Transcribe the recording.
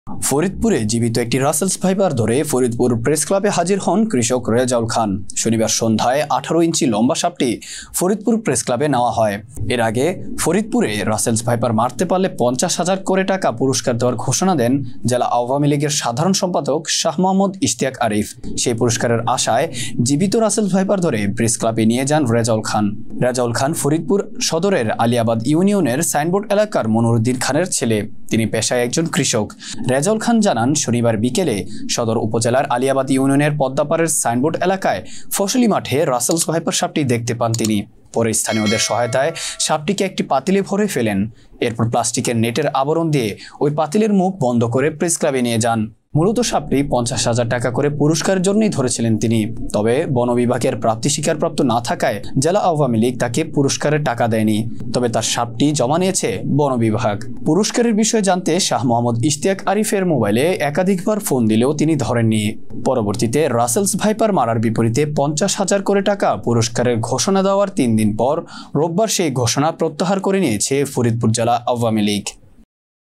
ফরিদপুরে জীবিত একটি রাসেলস ভাইপার ধরে ফরিদপুর প্রেস ক্লাবে হাজির হন কৃষক রেজাউল খান। শনিবার সন্ধ্যায় 18 ইঞ্চি লম্বা সাপটি ফরিদপুর প্রেস ক্লাবে নেওয়া হয়। এর আগে ফরিদপুরে রাসেলস ভাইপার মারতে পারলে 50,000 করে টাকা পুরস্কার দেওয়ার ঘোষণা দেন জেলা আওয়ামী লীগের সাধারণ সম্পাদক শাহ মোহাম্মদ ইশতিয়াক আরিফ। সেই পুরস্কারের আশায় জীবিত রাসেলস ভাইপার ধরে প্রেস ক্লাবে নিয়ে যান রেজাউল খান। রেজাউল খান ফরিদপুর সদরের আলিয়াবাদ ইউনিয়নের সাইনবোর্ড এলাকার মনিরুদ্দিন খানের ছেলে। তিনি পেশায় একজন কৃষক। রেজাউল খান জানান, শনিবার বিকেলে সদর উপজেলার আলিয়াবাদ ইউনিয়নের পদ্মাপাড়ের সাইনবোর্ড এলাকায় ফসলি মাঠে রাসেলস ভাইপার সাপটি দেখতে পান তিনি। পরে স্থানীয়দের সহায়তায় সাপটিকে একটি পাতিলে ভরে ফেলেন। এরপর প্লাস্টিকের নেটের আবরণ দিয়ে ওই পাতিলের মুখ বন্ধ করে প্রেস ক্লাবে নিয়ে যান। মূলত সাপটি 50,000 টাকা করে পুরস্কারের জন্যই ধরেছিলেন তিনি। তবে বন বিভাগের প্রাপ্তি স্বীকারপ্রাপ্ত না থাকায় জেলা আওয়ামী লীগ তাকে পুরস্কারের টাকা দেয়নি। তবে তার সাপটি জমা নিয়েছে বন বিভাগ। পুরস্কারের বিষয়ে জানতে শাহ মোহাম্মদ ইশতিয়াক আরিফের মোবাইলে একাধিকবার ফোন দিলেও তিনি ধরেননি। পরবর্তীতে রাসেলস ভাইপার মারার বিপরীতে 50,000 করে টাকা পুরস্কারের ঘোষণা দেওয়ার 3 দিন পর রোববার সেই ঘোষণা প্রত্যাহার করে নিয়েছে ফরিদপুর জেলা আওয়ামী লীগ।